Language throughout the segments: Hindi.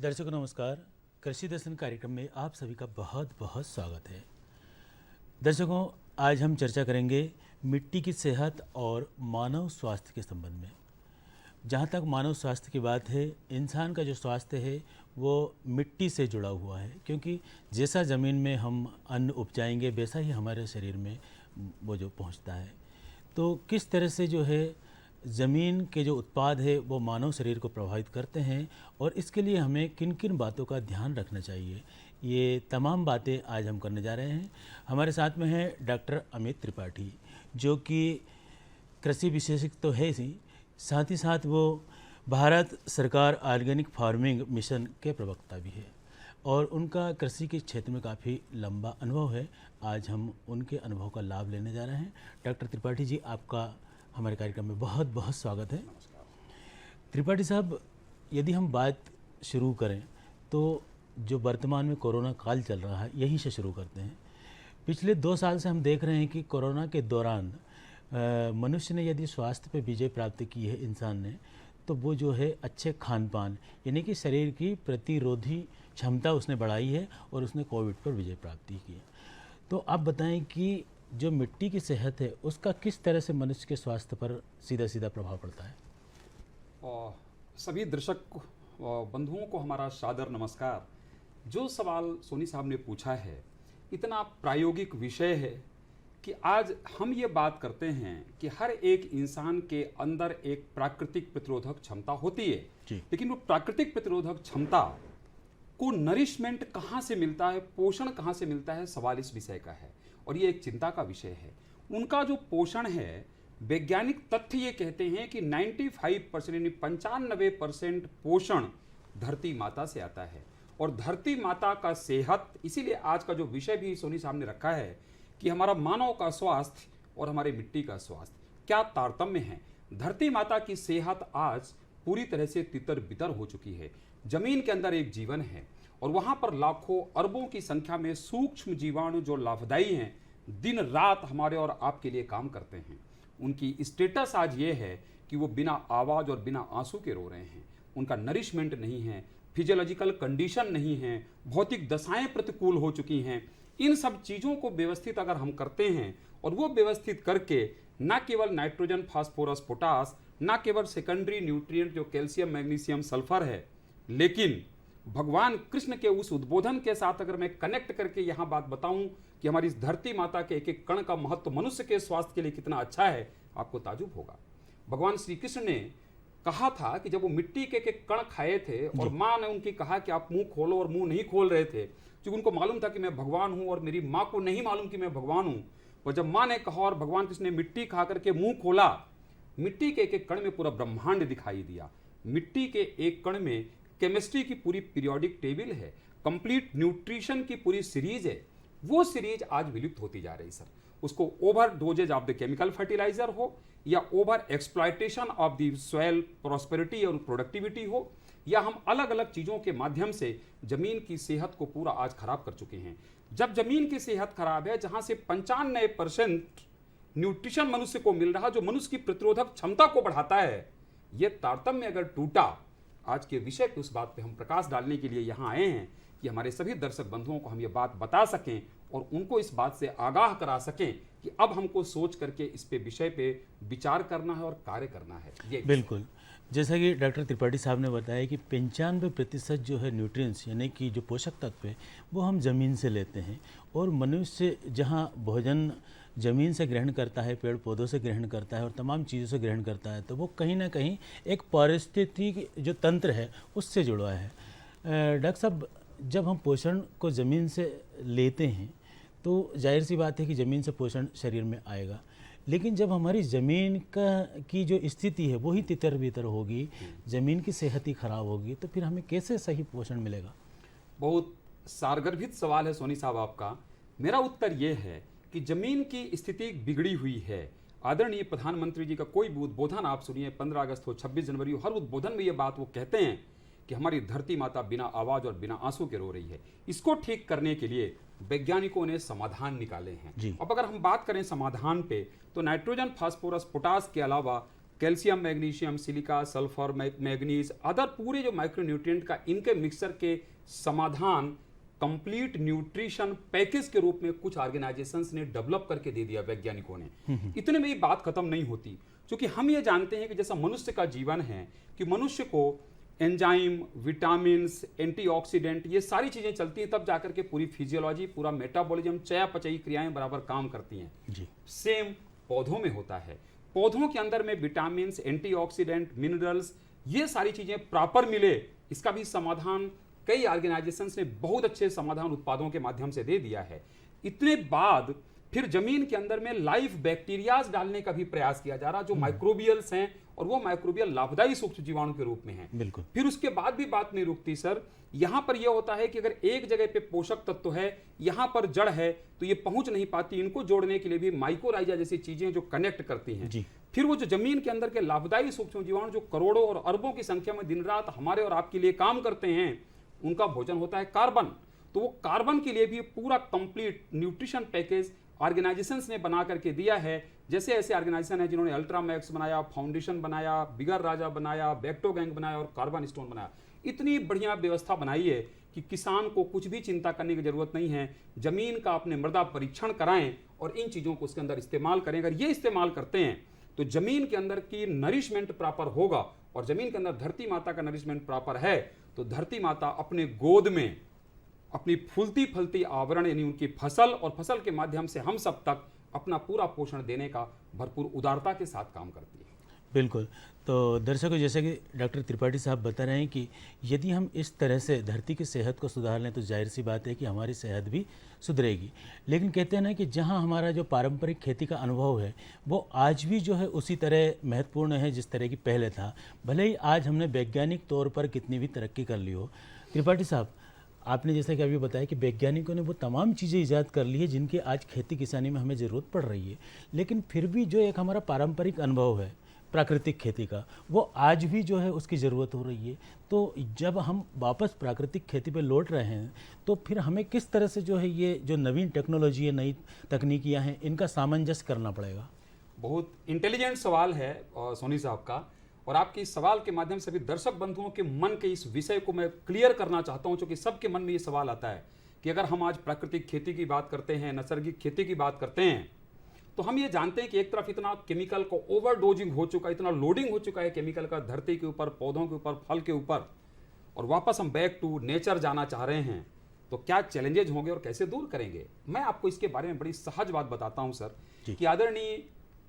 दर्शकों नमस्कार। कृषि दर्शन कार्यक्रम में आप सभी का बहुत बहुत स्वागत है। दर्शकों, आज हम चर्चा करेंगे मिट्टी की सेहत और मानव स्वास्थ्य के संबंध में। जहाँ तक मानव स्वास्थ्य की बात है, इंसान का जो स्वास्थ्य है वो मिट्टी से जुड़ा हुआ है, क्योंकि जैसा ज़मीन में हम अन्न उपजाएंगे वैसा ही हमारे शरीर में वो जो पहुँचता है। तो किस तरह से जो है ज़मीन के जो उत्पाद है वो मानव शरीर को प्रभावित करते हैं और इसके लिए हमें किन किन बातों का ध्यान रखना चाहिए, ये तमाम बातें आज हम करने जा रहे हैं। हमारे साथ में है डॉक्टर अमित त्रिपाठी, जो कि कृषि विशेषज्ञ तो है ही, साथ ही साथ वो भारत सरकार ऑर्गेनिक फार्मिंग मिशन के प्रवक्ता भी है और उनका कृषि के क्षेत्र में काफ़ी लंबा अनुभव है। आज हम उनके अनुभव का लाभ लेने जा रहे हैं। डॉक्टर त्रिपाठी जी, आपका हमारे कार्यक्रम में बहुत बहुत स्वागत है। त्रिपाठी साहब, यदि हम बात शुरू करें तो जो वर्तमान में कोरोना काल चल रहा है, यहीं से शुरू करते हैं। पिछले 2 साल से हम देख रहे हैं कि कोरोना के दौरान मनुष्य ने यदि स्वास्थ्य पर विजय प्राप्त की है इंसान ने, तो वो जो है अच्छे खान पान यानी कि शरीर की प्रतिरोधी क्षमता उसने बढ़ाई है और उसने कोविड पर विजय प्राप्ति की है। तो आप बताएं कि जो मिट्टी की सेहत है उसका किस तरह से मनुष्य के स्वास्थ्य पर सीधा सीधा प्रभाव पड़ता है। सभी दर्शक बंधुओं को हमारा सादर नमस्कार। जो सवाल सोनी साहब ने पूछा है इतना प्रायोगिक विषय है कि आज हम ये बात करते हैं कि हर एक इंसान के अंदर एक प्राकृतिक प्रतिरोधक क्षमता होती है, लेकिन वो प्राकृतिक प्रतिरोधक क्षमता को नरिशमेंट कहाँ से मिलता है, पोषण कहाँ से मिलता है, सवाल इस विषय का है और ये एक चिंता का विषय है। उनका जो पोषण है, वैज्ञानिक तथ्य ये कहते हैं कि 95% यानी 95% पोषण धरती माता से आता है और धरती माता का सेहत, इसीलिए आज का जो विषय भी सोनी साहब ने रखा है कि हमारा मानव का स्वास्थ्य और हमारे मिट्टी का स्वास्थ्य क्या तारतम्य है। धरती माता की सेहत आज पूरी तरह से तितर बितर हो चुकी है। जमीन के अंदर एक जीवन है और वहां पर लाखों अरबों की संख्या में सूक्ष्म जीवाणु जो लाभदायी हैं, दिन रात हमारे और आपके लिए काम करते हैं। उनकी स्टेटस आज ये है कि वो बिना आवाज और बिना आंसू के रो रहे हैं। उनका नरिशमेंट नहीं है, फिजियोलॉजिकल कंडीशन नहीं है, भौतिक दशाएं प्रतिकूल हो चुकी हैं। इन सब चीज़ों को व्यवस्थित अगर हम करते हैं और वो व्यवस्थित करके न केवल नाइट्रोजन, फास्फोरस, पोटास, न केवल सेकेंडरी न्यूट्रिएंट जो कैल्शियम, मैग्नीशियम, सल्फर है, लेकिन भगवान कृष्ण के उस उद्बोधन के साथ अगर मैं कनेक्ट करके यहाँ बात बताऊं कि हमारी इस धरती माता के एक एक कण का महत्व मनुष्य के स्वास्थ्य के लिए कितना अच्छा है, आपको ताजुब होगा। भगवान श्री कृष्ण ने कहा था कि जब वो मिट्टी के एक कण खाए थे और माँ ने उनकी कहा कि आप मुंह खोलो और मुंह नहीं खोल रहे थे, क्योंकि उनको मालूम था कि मैं भगवान हूं और मेरी माँ को नहीं मालूम कि मैं भगवान हूं। और जब माँ ने कहा और भगवान कृष्ण ने मिट्टी खा करके मुंह खोला, मिट्टी के एक कण में पूरा ब्रह्मांड दिखाई दिया। मिट्टी के एक कण में केमिस्ट्री की पूरी पीरियोडिक टेबल है, कंप्लीट न्यूट्रिशन की पूरी सीरीज है। वो सीरीज आज विलुप्त होती जा रही सर। उसको over doses of the chemical fertiliser हो या over exploitation of the soil prosperity और प्रोडक्टिविटी हो, या हम अलग अलग चीज़ों के माध्यम से जमीन की सेहत को पूरा आज खराब कर चुके हैं। जब जमीन की सेहत खराब है, जहां से 95% न्यूट्रिशन मनुष्य को मिल रहा जो मनुष्य की प्रतिरोधक क्षमता को बढ़ाता है, ये तारतम्य अगर टूटा, आज के विषय पे उस बात पे हम प्रकाश डालने के लिए यहाँ आए हैं कि हमारे सभी दर्शक बंधुओं को हम ये बात बता सकें और उनको इस बात से आगाह करा सकें कि अब हमको सोच करके इस पे विषय पे विचार करना है और कार्य करना है। ये बिल्कुल, जैसा कि डॉक्टर त्रिपाठी साहब ने बताया कि 95% जो है न्यूट्रिएंट्स यानी कि जो पोषक तत्व है वो हम ज़मीन से लेते हैं और मनुष्य जहाँ भोजन ज़मीन से ग्रहण करता है, पेड़ पौधों से ग्रहण करता है और तमाम चीज़ों से ग्रहण करता है, तो वो कहीं ना कहीं एक पारिस्थितिक जो तंत्र है उससे जुड़ा है। डॉक्टर साहब, जब हम पोषण को ज़मीन से लेते हैं तो जाहिर सी बात है कि ज़मीन से पोषण शरीर में आएगा, लेकिन जब हमारी ज़मीन की जो स्थिति है वही तितर बितर होगी, ज़मीन की सेहत ही खराब होगी, तो फिर हमें कैसे सही पोषण मिलेगा? बहुत सारगर्भित सवाल है सोनी साहब आपका। मेरा उत्तर ये है कि जमीन की स्थिति बिगड़ी हुई है। आदरणीय प्रधानमंत्री जी का कोई भी उद्बोधन आप सुनिए, 15 अगस्त हो, 26 जनवरी हो, हर उद्बोधन में ये बात वो कहते हैं कि हमारी धरती माता बिना आवाज और बिना आंसू के रो रही है। इसको ठीक करने के लिए वैज्ञानिकों ने समाधान निकाले हैं। अब अगर हम बात करें समाधान पे, तो नाइट्रोजन, फास्फोरस, पोटास के अलावा calcium, magnesium, silica, sulphur, manganese, other पूरे जो माइक्रोन्यूट्रिएंट का इनके मिक्सचर के समाधान कंप्लीट न्यूट्रिशन पैकेज के रूप में कुछ ऑर्गेनाइजेशंस ने डेवलप करके दे दिया वैज्ञानिकों ने। इतने में ही बात खत्म नहीं होती, क्योंकि हम ये जानते हैं कि जैसा मनुष्य का जीवन है कि मनुष्य को एंजाइम, विटामिन्स, एंटीऑक्सीडेंट, ये सारी चीजें चलती हैं, तब जाकर के पूरी फिजियोलॉजी, पूरा मेटाबॉलिज्म, चयापचयी क्रियाएं बराबर काम करती हैं। जी। सेम पौधों में होता है। पौधों के अंदर में विटामिन्स, एंटीऑक्सीडेंट, मिनरल्स, ये सारी चीजें प्रॉपर मिले, इसका भी समाधान कई ऑर्गेनाइजेशंस ने बहुत अच्छे समाधान उत्पादों के माध्यम से दे दिया है। इतने बाद फिर जमीन के अंदर में लाइव बैक्टीरियाज डालने का भी प्रयास किया जा रहा, जो माइक्रोबियल्स हैं, और वो माइक्रोबियल लाभदायी सूक्ष्म जीवाणु के रूप में हैं। बिल्कुल। फिर उसके बाद भी बात नहीं रुकती सर। यहां पर यह होता है कि अगर एक जगह पे पोषक तत्व है, यहां पर जड़ है, तो ये पहुंच नहीं पाती, इनको जोड़ने के लिए भी माइकोराइजा जैसी चीजें जो कनेक्ट करती हैं। जी। फिर वो जो जमीन के अंदर के लाभदायी सूक्ष्म जीवाणु जो करोड़ों और अरबों की संख्या में दिन रात हमारे और आपके लिए काम करते हैं, उनका भोजन होता है कार्बन। तो वो कार्बन के लिए भी पूरा कंप्लीट न्यूट्रिशन पैकेज ऑर्गेनाइजेशंस ने बना करके दिया है। जैसे ऐसे ऑर्गेनाइजेशन है जिन्होंने अल्ट्रामैक्स बनाया, फाउंडेशन बनाया, बिगर राजा बनाया, बैक्टो गैंग बनाया और कार्बन स्टोन बनाया। इतनी बढ़िया व्यवस्था बनाई है कि किसान को कुछ भी चिंता करने की जरूरत नहीं है। जमीन का अपने मृदा परीक्षण कराएं और इन चीजों को उसके अंदर इस्तेमाल करें। अगर ये इस्तेमाल करते हैं तो जमीन के अंदर की नरिशमेंट प्रॉपर होगा, और जमीन के अंदर धरती माता का नरिशमेंट प्रॉपर है तो धरती माता अपने गोद में अपनी फूलती फलती आवरण यानी उनकी फसल, और फसल के माध्यम से हम सब तक अपना पूरा पोषण देने का भरपूर उदारता के साथ काम करती है। बिल्कुल। तो दर्शकों, जैसे कि डॉक्टर त्रिपाठी साहब बता रहे हैं कि यदि हम इस तरह से धरती की सेहत को सुधार लें तो जाहिर सी बात है कि हमारी सेहत भी सुधरेगी। लेकिन कहते हैं ना कि जहां हमारा जो पारंपरिक खेती का अनुभव है वो आज भी जो है उसी तरह महत्वपूर्ण है जिस तरह की पहले था, भले ही आज हमने वैज्ञानिक तौर पर कितनी भी तरक्की कर ली हो। त्रिपाठी साहब, आपने जैसे कि अभी बताया कि वैज्ञानिकों ने वो तमाम चीज़ें ईजाद कर ली है जिनकी आज खेती किसानी में हमें ज़रूरत पड़ रही है, लेकिन फिर भी जो एक हमारा पारंपरिक अनुभव है प्राकृतिक खेती का, वो आज भी जो है उसकी ज़रूरत हो रही है। तो जब हम वापस प्राकृतिक खेती पे लौट रहे हैं तो फिर हमें किस तरह से जो है ये जो नवीन टेक्नोलॉजी है, नई तकनीकियाँ हैं, इनका सामंजस्य करना पड़ेगा? बहुत इंटेलिजेंट सवाल है सोनी साहब का, और आपके इस सवाल के माध्यम से भी दर्शक बंधुओं के मन के इस विषय को मैं क्लियर करना चाहता हूं, क्योंकि सबके मन में ये सवाल आता है कि अगर हम आज प्राकृतिक खेती की बात करते हैं, नैसर्गिक खेती की बात करते हैं, तो हम ये जानते हैं कि एक तरफ इतना केमिकल को ओवरडोजिंग हो चुका है, इतना लोडिंग हो चुका है केमिकल का धरती के ऊपर, पौधों के ऊपर, फल के ऊपर, और वापस हम बैक टू नेचर जाना चाह रहे हैं, तो क्या चैलेंजेज होंगे और कैसे दूर करेंगे? मैं आपको इसके बारे में बड़ी सहज बात बताता हूं सर, कि आदरणीय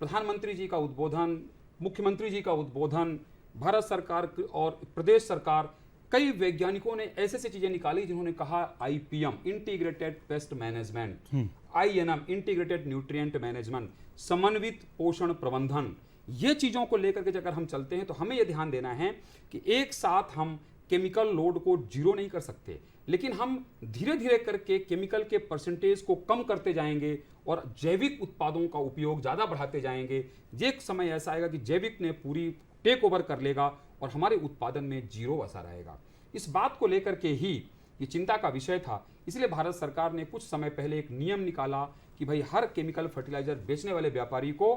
प्रधानमंत्री जी का उद्बोधन, मुख्यमंत्री जी का उद्बोधन, भारत सरकार और प्रदेश सरकार, कई वैज्ञानिकों ने ऐसे ऐसी चीजें निकाली जिन्होंने कहा IPM, integrated pest management, INM, integrated nutrient management, समन्वित पोषण प्रबंधन, ये चीजों को लेकर के अगर हम चलते हैं तो हमें यह ध्यान देना है कि एक साथ हम केमिकल लोड को जीरो नहीं कर सकते, लेकिन हम धीरे धीरे करके केमिकल के परसेंटेज को कम करते जाएंगे और जैविक उत्पादों का उपयोग ज्यादा बढ़ाते जाएंगे। एक समय ऐसा आएगा कि जैविक ने पूरी टेक ओवर कर लेगा और हमारे उत्पादन में जीरो असर आएगा। इस बात को लेकर के ही ये चिंता का विषय था, इसलिए भारत सरकार ने कुछ समय पहले एक नियम निकाला कि भाई हर केमिकल फर्टिलाइजर बेचने वाले व्यापारी को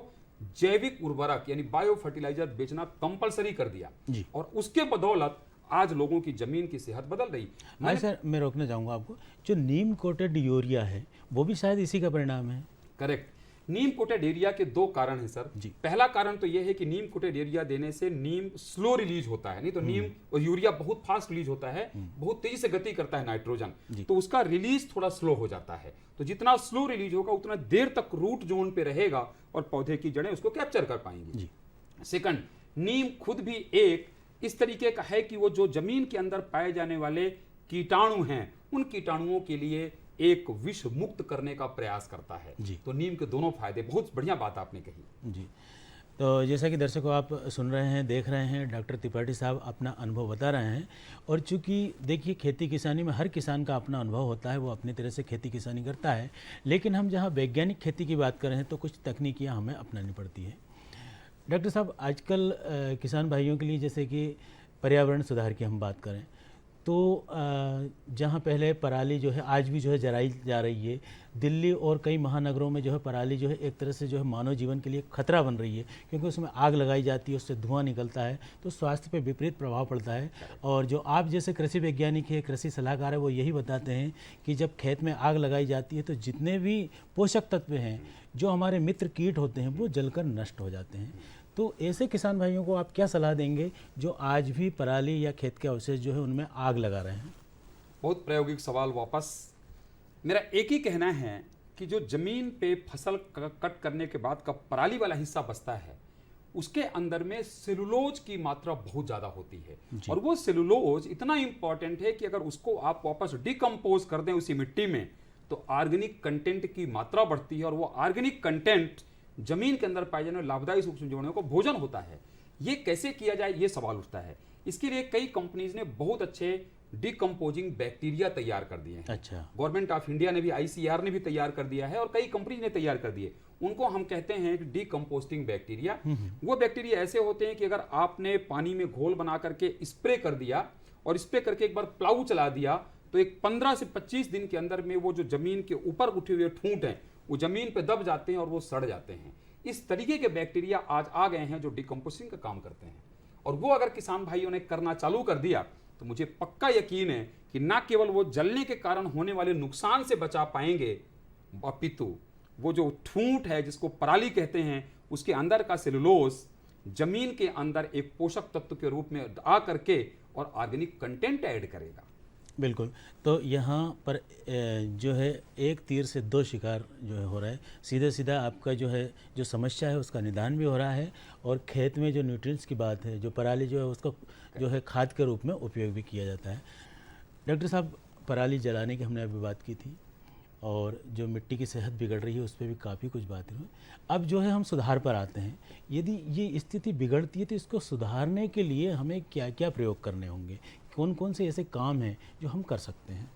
जैविक उर्वरक यानी बायो फर्टिलाइजर बेचना कंपलसरी कर दिया जी। और उसके बदौलत आज लोगों की जमीन की सेहत बदल रही। सर, मैं रोकना चाहूँगा आपको, जो नीम कोटेड यूरिया है वो भी शायद इसी का परिणाम है। करेक्ट। नीम कोटेड यूरिया के दो कारण हैं सर जी। पहला कारण तो यह है कि नीम कोटेड यूरिया देने से नीम स्लो रिलीज होता है, नहीं तो नीम और यूरिया बहुत फास्ट रिलीज होता है, बहुत तेजी से गति करता है नाइट्रोजन, तो उसका रिलीज थोड़ा स्लो हो जाता है। तो जितना स्लो रिलीज होगा उतना देर तक रूट जोन पे रहेगा और पौधे की जड़ें उसको कैप्चर कर पाएंगी। सेकंड, नीम खुद भी एक इस तरीके का है कि वो जो जमीन के अंदर पाए जाने वाले कीटाणु हैं उन कीटाणुओं के लिए एक विष मुक्त करने का प्रयास करता है। तो नीम के दोनों फायदे, बहुत बढ़िया बात आपने कही जी। तो जैसा कि दर्शकों आप सुन रहे हैं, देख रहे हैं, डॉक्टर त्रिपाठी साहब अपना अनुभव बता रहे हैं। और चूंकि देखिए खेती किसानी में हर किसान का अपना अनुभव होता है, वो अपनी तरह से खेती किसानी करता है, लेकिन हम जहाँ वैज्ञानिक खेती की बात कर रहे हैं तो कुछ तकनीकियाँ हमें अपनानी पड़ती है। डॉक्टर साहब, आजकल किसान भाइयों के लिए जैसे कि पर्यावरण सुधार की हम बात करें तो जहाँ पहले पराली जो है आज भी जो है जलाई जा रही है, दिल्ली और कई महानगरों में जो है पराली जो है एक तरह से जो है मानव जीवन के लिए खतरा बन रही है, क्योंकि उसमें आग लगाई जाती है, उससे धुआं निकलता है, तो स्वास्थ्य पे विपरीत प्रभाव पड़ता है। और जो आप जैसे कृषि वैज्ञानिक है, कृषि सलाहकार है, वो यही बताते हैं कि जब खेत में आग लगाई जाती है तो जितने भी पोषक तत्व हैं, जो हमारे मित्र कीट होते हैं, वो जलकर नष्ट हो जाते हैं। तो ऐसे किसान भाइयों को आप क्या सलाह देंगे जो आज भी पराली या खेत के अवशेष जो है उनमें आग लगा रहे हैं? बहुत प्रायोगिक सवाल वापस। मेरा एक ही कहना है कि जो जमीन पे फसल कट करने के बाद का पराली वाला हिस्सा बचता है, उसके अंदर में सेलुलोज की मात्रा बहुत ज़्यादा होती है। और वो सेलुलोज इतना इंपॉर्टेंट है कि अगर उसको आप वापस डिकम्पोज कर दें उसी मिट्टी में, तो ऑर्गेनिक कंटेंट की मात्रा बढ़ती है, और वो ऑर्गेनिक कंटेंट जमीन के अंदर पाए जाने वाले लाभदायी सूक्ष्म जीवाणुओं को भोजन होता है। ये कैसे किया जाए, ये सवाल उठता है। इसके लिए कई कंपनीज ने बहुत अच्छे डिकम्पोजिंग बैक्टीरिया तैयार कर दिए हैं। अच्छा। गवर्नमेंट ऑफ इंडिया ने भी, ICAR ने भी तैयार कर दिया है, और कई कंपनी ने तैयार कर दिए। उनको हम कहते हैं डिकम्पोस्टिंग बैक्टीरिया। वो बैक्टीरिया ऐसे होते हैं कि अगर आपने पानी में घोल बना करके स्प्रे कर दिया, और स्प्रे करके एक बार प्लाऊ चला दिया, तो एक 15 से 25 दिन के अंदर में वो जो जमीन के ऊपर उठे हुए ठूंठ हैं, वो जमीन पे दब जाते हैं और वो सड़ जाते हैं। इस तरीके के बैक्टीरिया आज आ गए हैं जो डिकम्पोजिंग का काम करते हैं। और वो अगर किसान भाइयों ने करना चालू कर दिया, तो मुझे पक्का यकीन है कि न केवल वो जलने के कारण होने वाले नुकसान से बचा पाएंगे, अपितु वो जो ठूंठ है जिसको पराली कहते हैं, उसके अंदर का सेलुलोज जमीन के अंदर एक पोषक तत्व के रूप में आ करके और ऑर्गेनिक कंटेंट ऐड करेगा। बिल्कुल। तो यहाँ पर जो है एक तीर से दो शिकार जो है हो रहा है। सीधा सीधा आपका जो है जो समस्या है उसका निदान भी हो रहा है, और खेत में जो न्यूट्रिएंट्स की बात है, जो पराली जो है उसको जो है खाद के रूप में उपयोग भी किया जाता है। डॉक्टर साहब, पराली जलाने की हमने अभी बात की थी, और जो मिट्टी की सेहत बिगड़ रही है उस पर भी काफ़ी कुछ बातें हुई। अब जो है हम सुधार पर आते हैं। यदि ये स्थिति बिगड़ती है तो इसको सुधारने के लिए हमें क्या क्या प्रयोग करने होंगे? कौन कौन से ऐसे काम हैं जो हम कर सकते हैं?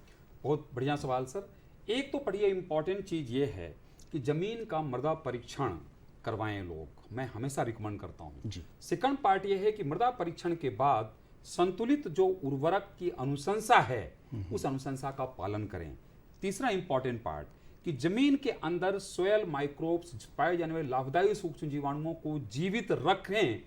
बहुत बढ़िया सवाल सर। एक तो बढ़िया इंपॉर्टेंट चीज़ ये है कि ज़मीन का मृदा परीक्षण करवाएं लोग, मैं हमेशा रिकमेंड करता हूँ जी। सेकंड पार्ट ये है कि मृदा परीक्षण के बाद संतुलित जो उर्वरक की अनुशंसा है उस अनुशंसा का पालन करें। तीसरा इंपॉर्टेंट पार्ट कि जमीन के अंदर सोयल माइक्रोब्स पाए जाने वाले लाभदायी सूक्ष्म जीवाणुओं को जीवित रखें।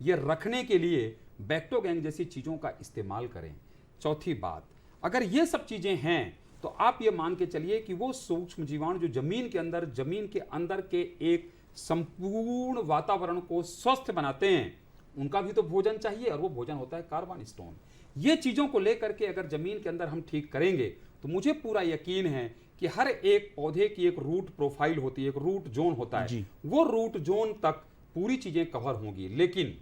ये रखने के लिए बैक्टोगैंग जैसी चीज़ों का इस्तेमाल करें। चौथी बात, अगर ये सब चीज़ें हैं तो आप ये मान के चलिए कि वो सूक्ष्म जीवाणु जो जमीन के अंदर के एक संपूर्ण वातावरण को स्वस्थ बनाते हैं, उनका भी तो भोजन चाहिए, और वो भोजन होता है कार्बन स्टोन। ये चीज़ों को लेकर के अगर जमीन के अंदर हम ठीक करेंगे तो मुझे पूरा यकीन है कि हर एक पौधे की एक रूट प्रोफाइल होती है, एक रूट जोन होता है, वो रूट जोन तक पूरी चीज़ें कवर होंगी। लेकिन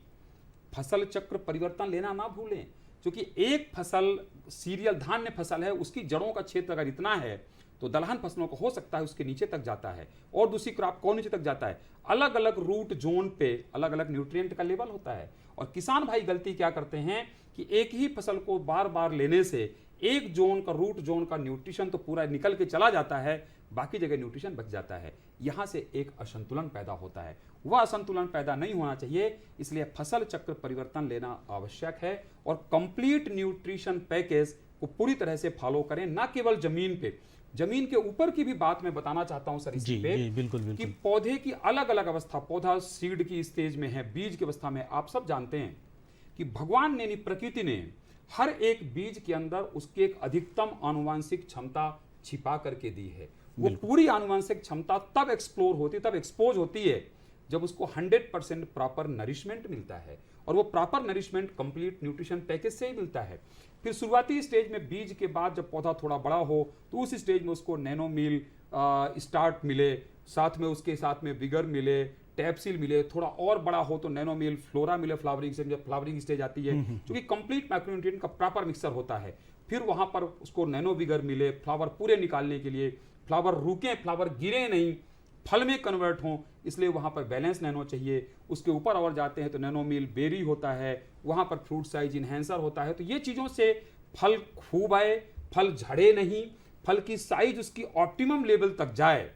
फसल चक्र परिवर्तन लेना ना भूलें, क्योंकि एक फसल सीरियल धान्य फसल है, उसकी जड़ों का क्षेत्र अगर इतना है तो दलहन फसलों को हो सकता है उसके नीचे तक जाता है, और दूसरी क्रॉप को नीचे तक जाता है। अलग अलग रूट जोन पे अलग अलग न्यूट्रिएंट का लेवल होता है। और किसान भाई गलती क्या करते हैं कि एक ही फसल को बार बार लेने से एक जोन का, रूट जोन का न्यूट्रिशन तो पूरा निकल के चला जाता है, बाकी जगह न्यूट्रिशन बच जाता है। यहाँ से एक असंतुलन पैदा होता है। वह असंतुलन पैदा नहीं होना चाहिए, इसलिए फसल चक्र परिवर्तन लेना आवश्यक है, और कंप्लीट न्यूट्रिशन पैकेज को पूरी तरह से फॉलो करें। ना केवल जमीन पे, जमीन के ऊपर की भी बात मैं बताना चाहता हूं सर इसी पे। बिल्कुल, बिल्कुल। कि पौधे की अलग अलग अवस्था, पौधा सीड की स्टेज में है, बीज की अवस्था में। आप सब जानते हैं कि भगवान ने, प्रकृति ने हर एक बीज के अंदर उसकी एक अधिकतम आनुवांशिक क्षमता छिपा करके दी है। वो पूरी आनुवांशिक क्षमता तब एक्सप्लोर होती, तब एक्सपोज होती है जब उसको 100% प्रॉपर नरिशमेंट मिलता है, और वो proper nourishment complete nutrition package से ही मिलता है। फिर शुरुआती स्टेज में बीज के बाद जब पौधा थोड़ा बड़ा हो तो उस स्टेज में उसको नैनोमील स्टार्ट मिले, साथ में उसके साथ में विगर मिले, टैप्सिल मिले। थोड़ा और बड़ा हो तो नैनोमील, फ्लोरा मिले फ्लावरिंग स्टेज, जब फ्लावरिंग स्टेज आती है, क्योंकि कंप्लीट माइक्रोन्यूट्रिएंट का प्रॉपर मिक्सर होता है। फिर वहां पर उसको नैनो विगर मिले फ्लावर पूरे निकालने के लिए, फ्लावर रुके, फ्लावर गिरे नहीं, फल में कन्वर्ट हों, इसलिए वहाँ पर बैलेंस नैनो चाहिए। उसके ऊपर और जाते हैं तो नैनोमील बेरी होता है, वहाँ पर फ्रूट साइज इन्हेंसर होता है। तो ये चीज़ों से फल खूब आए, फल झड़े नहीं, फल की साइज उसकी ऑप्टिमम लेवल तक जाए,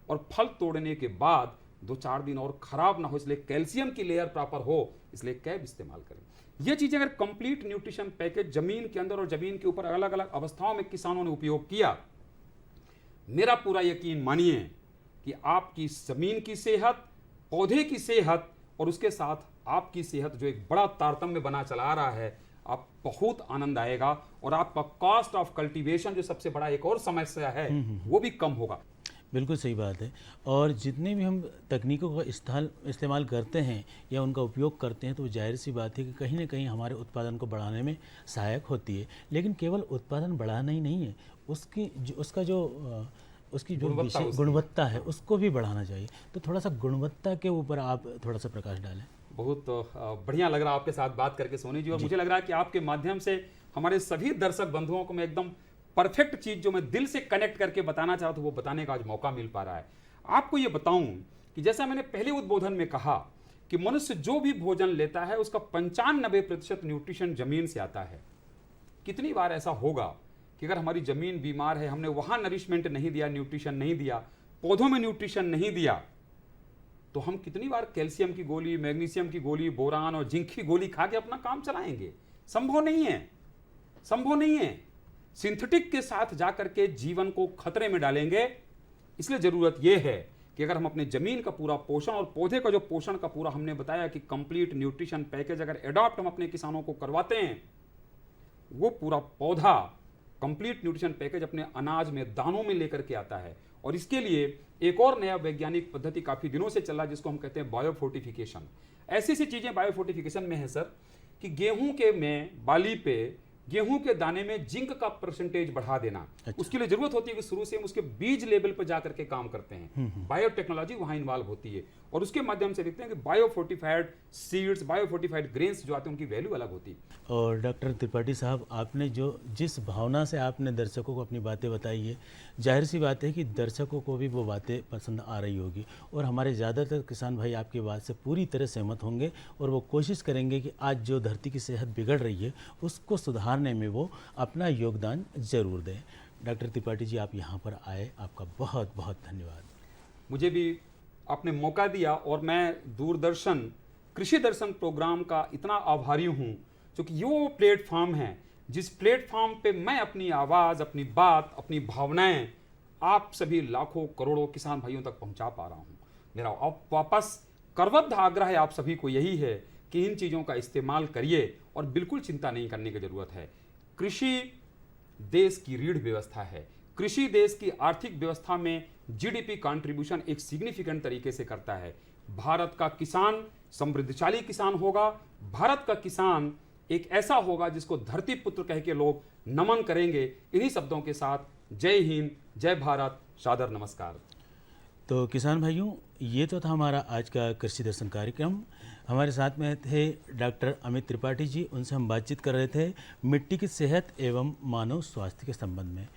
और फल तोड़ने के बाद 2-4 दिन और खराब ना हो, इसलिए कैल्शियम की लेयर प्रॉपर हो, इसलिए कैब इस्तेमाल करें। ये चीज़ें अगर कंप्लीट न्यूट्रिशन पैकेज जमीन के अंदर और जमीन के ऊपर अलग अलग अवस्थाओं में किसानों ने उपयोग किया, मेरा पूरा यकीन मानिए कि आपकी जमीन की सेहत, पौधे की सेहत और उसके साथ आपकी सेहत जो एक बड़ा तारतम्य बना चला रहा है, आप बहुत आनंद आएगा और आपका कॉस्ट ऑफ कल्टीवेशन जो सबसे बड़ा एक और समस्या है वो भी कम होगा। बिल्कुल सही बात है। और जितने भी हम तकनीकों का इस्तेमाल करते हैं या उनका उपयोग करते हैं तो जाहिर सी बात है कि कहीं ना कहीं हमारे उत्पादन को बढ़ाने में सहायक होती है। लेकिन केवल उत्पादन बढ़ाना ही नहीं है, उसकी जो गुणवत्ता है उसको भी बढ़ाना चाहिए। तो थोड़ा सा गुणवत्ता के ऊपर आप थोड़ा सा प्रकाश डालें। बहुत बढ़िया लग रहा है आपके साथ बात करके सोनी जी, और मुझे लग रहा है कि आपके माध्यम से हमारे सभी दर्शक बंधुओं को मैं एकदम परफेक्ट चीज जो मैं दिल से कनेक्ट करके बताना चाहता हूं वो बताने का आज मौका मिल पा रहा है। आपको ये बताऊं कि जैसा मैंने पहले उद्बोधन में कहा कि मनुष्य जो भी भोजन लेता है उसका 95% न्यूट्रिशन जमीन से आता है। कितनी बार ऐसा होगा कि अगर हमारी जमीन बीमार है, हमने वहां नरिशमेंट नहीं दिया, न्यूट्रिशन नहीं दिया, पौधों में न्यूट्रिशन नहीं दिया, तो हम कितनी बार कैल्शियम की गोली, मैग्नीशियम की गोली, बोरान और जिंक की गोली खा के अपना काम चलाएंगे? संभव नहीं है, संभव नहीं है। सिंथेटिक के साथ जाकर के जीवन को खतरे में डालेंगे। इसलिए जरूरत यह है कि अगर हम अपने जमीन का पूरा पोषण और पौधे का जो पोषण का पूरा हमने बताया कि कंप्लीट न्यूट्रिशन पैकेज अगर एडॉप्ट हम अपने किसानों को करवाते हैं, वो पूरा पौधा कंप्लीट न्यूट्रिशन पैकेज अपने अनाज में, दानों में लेकर के आता है। और इसके लिए एक और नया वैज्ञानिक पद्धति काफी दिनों से चल रहा है जिसको हम कहते हैं बायोफोर्टिफिकेशन। ऐसी सी चीजें बायोफोर्टिफिकेशन में है सर कि गेहूं के में बाली पे गेहूं के दाने में जिंक का परसेंटेज बढ़ा देना। अच्छा। उसके लिए जरूरत होती है कि शुरू से हम उसके बीज लेवल पर जाकर के काम करते हैं। बायोटेक्नोलॉजी वहां इन्वॉल्व होती है और उसके माध्यम से देखते हैं कि बायोफोर्टिफाइड सीड्स, बायोफोर्टिफाइड ग्रेन्स जो आते हैं उनकी वैल्यू अलग होती है। और डॉक्टर त्रिपाठी साहब, आपने जिस भावना से आपने दर्शकों को अपनी बातें बताई है, जाहिर सी बात है कि दर्शकों को भी वो बातें पसंद आ रही होगी और हमारे ज़्यादातर किसान भाई आपकी बात से पूरी तरह सहमत होंगे और वो कोशिश करेंगे कि आज जो धरती की सेहत बिगड़ रही है उसको सुधारने में वो अपना योगदान ज़रूर दें। डॉक्टर त्रिपाठी जी, आप यहाँ पर आए, आपका बहुत बहुत धन्यवाद। मुझे भी आपने मौका दिया और मैं दूरदर्शन कृषि दर्शन प्रोग्राम का इतना आभारी हूँ क्योंकि ये वो प्लेटफॉर्म है जिस प्लेटफॉर्म पे मैं अपनी आवाज़, अपनी बात, अपनी भावनाएं आप सभी लाखों करोड़ों किसान भाइयों तक पहुंचा पा रहा हूं। मेरा वापस करबद्ध आग्रह है आप सभी को यही है कि इन चीज़ों का इस्तेमाल करिए और बिल्कुल चिंता नहीं करने की जरूरत है। कृषि देश की रीढ़ व्यवस्था है। कृषि देश की आर्थिक व्यवस्था में जीडीपी कंट्रीब्यूशन एक सिग्निफिकेंट तरीके से करता है। भारत का किसान समृद्धशाली किसान होगा। भारत का किसान एक ऐसा होगा जिसको धरती पुत्र कह के लोग नमन करेंगे। इन्हीं शब्दों के साथ जय हिंद, जय भारत, सादर नमस्कार। तो किसान भाइयों, ये तो था हमारा आज का कृषि दर्शन कार्यक्रम। हमारे साथ में थे डॉक्टर अमित त्रिपाठी जी, उनसे हम बातचीत कर रहे थे मिट्टी की सेहत एवं मानव स्वास्थ्य के संबंध में।